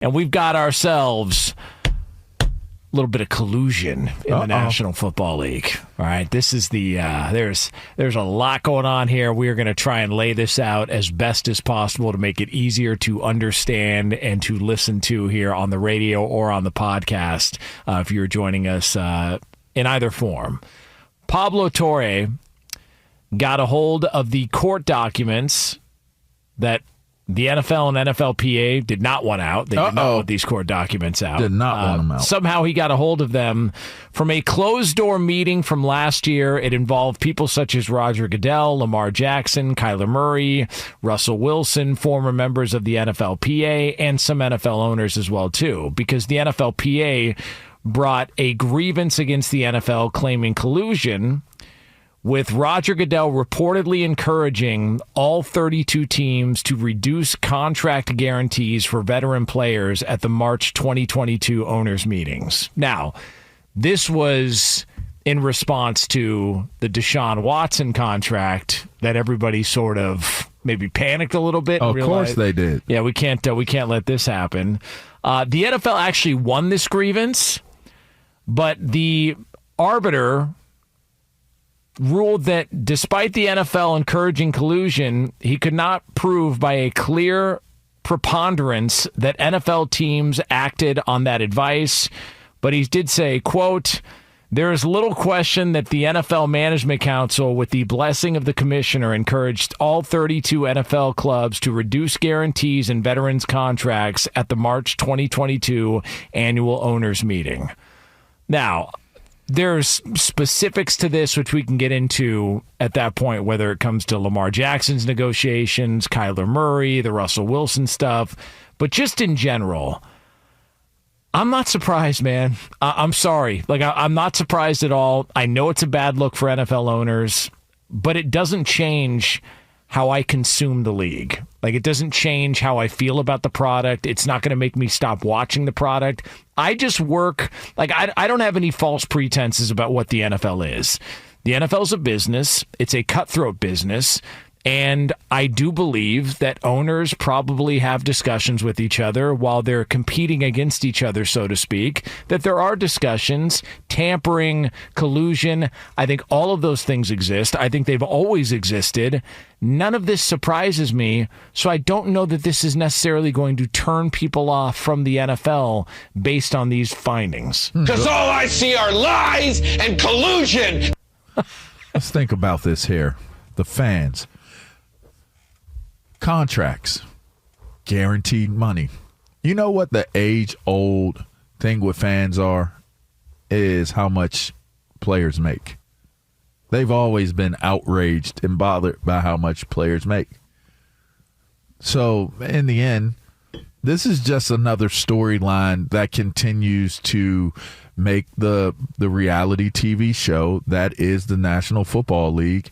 and we've got ourselves a little bit of collusion in the National Football League. All right, this is the there's a lot going on here. We are going to try and lay this out as best as possible to make it easier to understand and to listen to here on the radio or on the podcast if you're joining us in either form. Pablo Torre got a hold of the court documents that the NFL and NFLPA did not want out. They did not want these court documents out. Did not want them out. Somehow he got a hold of them from a closed-door meeting from last year. It involved people such as Roger Goodell, Lamar Jackson, Kyler Murray, Russell Wilson, former members of the NFLPA, and some NFL owners as well, too, because the NFLPA brought a grievance against the NFL claiming collusion, with Roger Goodell reportedly encouraging all 32 teams to reduce contract guarantees for veteran players at the March 2022 owners' meetings. Now, this was in response to the Deshaun Watson contract that everybody sort of maybe panicked a little bit. Of course they did. Yeah, we can't let this happen. The NFL actually won this grievance, but the arbiter ruled that despite the NFL encouraging collusion, he could not prove by a clear preponderance that NFL teams acted on that advice. But he did say, quote, "There is little question that the NFL Management Council, with the blessing of the commissioner, encouraged all 32 NFL clubs to reduce guarantees in veterans' contracts at the March 2022 annual owners meeting." Now, there's specifics to this, which we can get into at that point, whether it comes to Lamar Jackson's negotiations, Kyler Murray, the Russell Wilson stuff. But just in general, I'm not surprised, man. I'm sorry. I'm not surprised at all. I know it's a bad look for NFL owners, but it doesn't change how I consume the league. It doesn't change how I feel about the product. It's not going to make me stop watching the product. I just work, I don't have any false pretenses about what the NFL is. The NFL is a business. It's a cutthroat business. And I do believe that owners probably have discussions with each other while they're competing against each other, so to speak, that there are discussions, tampering, collusion. I think all of those things exist. I think they've always existed. None of this surprises me, so I don't know that this is necessarily going to turn people off from the NFL based on these findings. Because all I see are lies and collusion. Let's think about this here. The fans. Contracts, guaranteed money. You know what the age-old thing with fans is how much players make. They've always been outraged and bothered by how much players make. So, in the end, this is just another storyline that continues to make the reality TV show that is the National Football League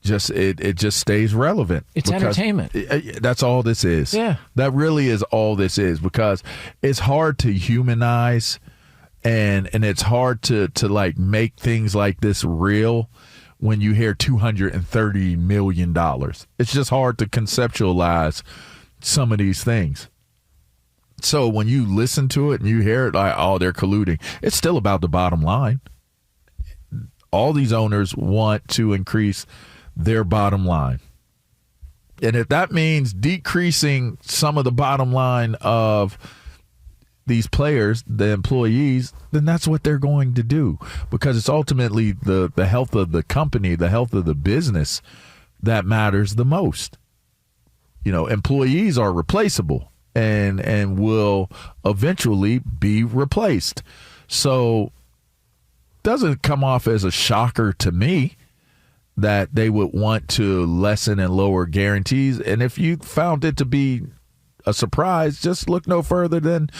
it just stays relevant. It's entertainment. That's all this is. Yeah. That really is all this is, because it's hard to humanize and it's hard to make things like this real when you hear $230 million. It's just hard to conceptualize some of these things. So when you listen to it and you hear it they're colluding, it's still about the bottom line. All these owners want to increase their bottom line. And if that means decreasing some of the bottom line of these players, the employees, then that's what they're going to do, because it's ultimately the health of the company, the health of the business that matters the most. Employees are replaceable and will eventually be replaced. So it doesn't come off as a shocker to me that they would want to lessen and lower guarantees. And if you found it to be a surprise, just look no further than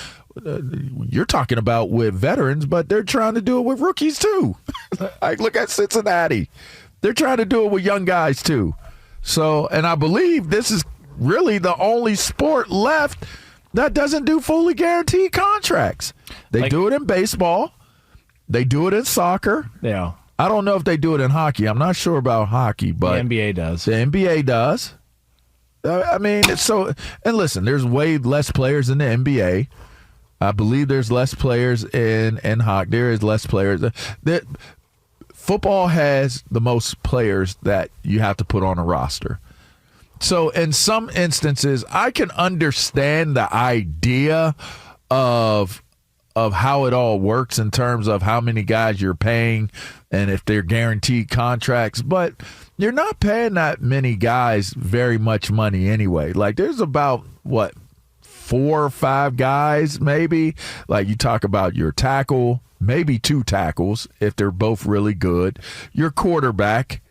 you're talking about with veterans, but they're trying to do it with rookies too. Look at Cincinnati. They're trying to do it with young guys too. So, and I believe this is really the only sport left that doesn't do fully guaranteed contracts. They do it in baseball. They do it in soccer. Yeah. I don't know if they do it in hockey. I'm not sure about hockey, but the NBA does. The NBA does. I mean, it's so. And listen, there's way less players in the NBA. I believe there's less players in hockey. There is less players. Football has the most players that you have to put on a roster. So in some instances, I can understand the idea of how it all works in terms of how many guys you're paying and if they're guaranteed contracts, but you're not paying that many guys very much money anyway. Like there's about, 4 or 5 guys maybe. Like you talk about your tackle, maybe 2 tackles if they're both really good, your quarterback,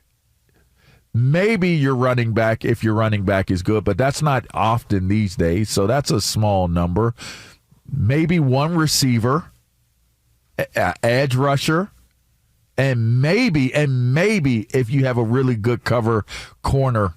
maybe your running back if your running back is good, but that's not often these days, so that's a small number. Maybe 1 receiver, edge rusher, and maybe if you have a really good cover corner.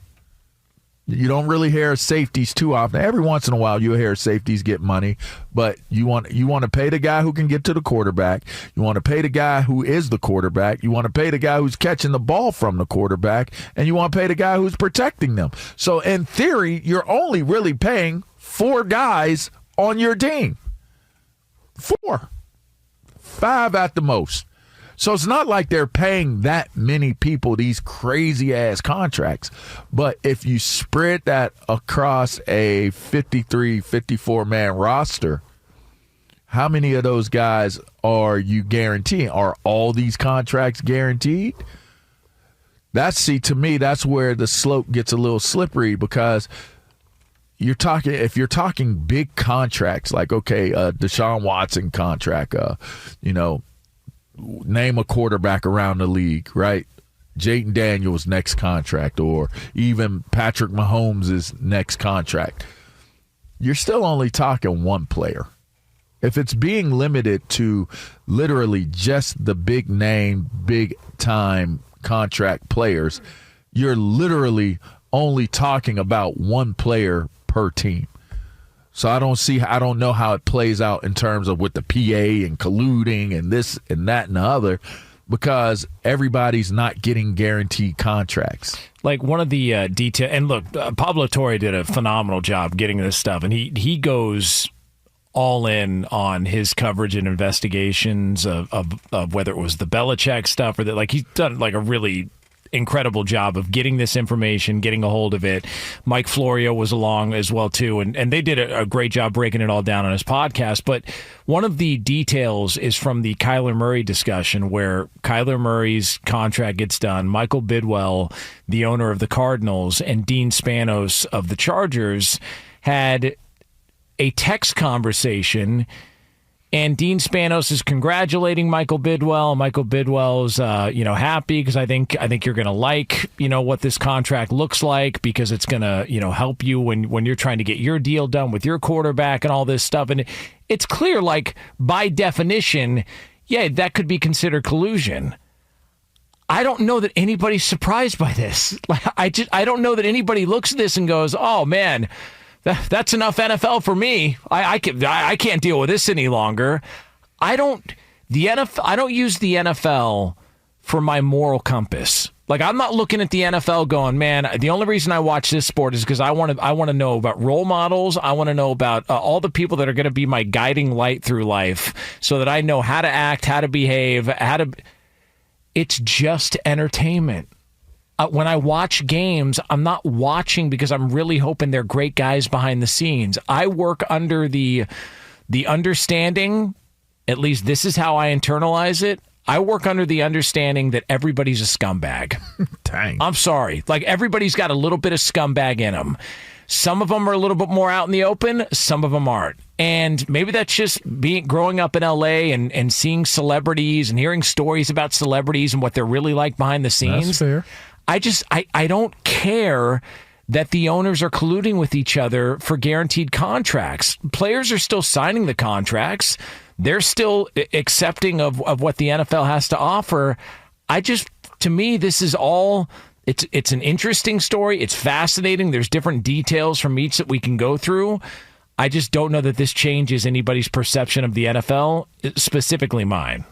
You don't really hear safeties too often. Every once in a while you'll hear safeties get money, but you want to pay the guy who can get to the quarterback. You want to pay the guy who is the quarterback. You want to pay the guy who's catching the ball from the quarterback, and you want to pay the guy who's protecting them. So in theory, you're only really paying 4 guys on your team. 4. 5 at the most. So it's not like they're paying that many people these crazy-ass contracts. But if you spread that across a 53, 54-man roster, how many of those guys are you guaranteeing? Are all these contracts guaranteed? To me, that's where the slope gets a little slippery because if you're talking big contracts, like, okay, Deshaun Watson contract, name a quarterback around the league, right? Jayden Daniels' next contract, or even Patrick Mahomes' next contract. You're still only talking 1 player. If it's being limited to literally just the big name, big time contract players, you're literally only talking about 1 player per team. So I don't know how it plays out in terms of with the PA and colluding and this and that and the other, because everybody's not getting guaranteed contracts. Like one of the detail, and look, Pablo Torre did a phenomenal job getting this stuff, and he goes all in on his coverage and investigations of whether it was the Belichick stuff or that. Like he's done like a really incredible job of getting this information, getting a hold of it. Mike Florio was along as well too, and they did a great job breaking it all down on his podcast. But one of the details is from the Kyler Murray discussion, where Kyler Murray's contract gets done. Michael Bidwell, the owner of the Cardinals, and Dean Spanos of the Chargers had a text conversation. And Dean Spanos is congratulating Michael Bidwell. Michael Bidwell's, happy because I think you're going to like, what this contract looks like, because it's going to, help you when you're trying to get your deal done with your quarterback and all this stuff. And it's clear, like by definition, yeah, that could be considered collusion. I don't know that anybody's surprised by this. Like I don't know that anybody looks at this and goes, "Oh man, that's enough NFL for me. I can't deal with this any longer." I don't use the NFL for my moral compass. Like I'm not looking at the NFL going, "Man, the only reason I watch this sport is because I want to know about role models. I want to know about all the people that are going to be my guiding light through life, so that I know how to act, how to behave, It's just entertainment. When I watch games, I'm not watching because I'm really hoping they're great guys behind the scenes. I work under the understanding, at least this is how I internalize it. I work under the understanding that everybody's a scumbag. Dang. I'm sorry. Like everybody's got a little bit of scumbag in them. Some of them are a little bit more out in the open. Some of them aren't. And maybe that's just growing up in L.A. and seeing celebrities and hearing stories about celebrities and what they're really like behind the scenes. That's fair. I don't care that the owners are colluding with each other for guaranteed contracts. Players are still signing the contracts. They're still accepting of what the NFL has to offer. To me, this is all, it's an interesting story. It's fascinating. There's different details from each that we can go through. I just don't know that this changes anybody's perception of the NFL, specifically mine.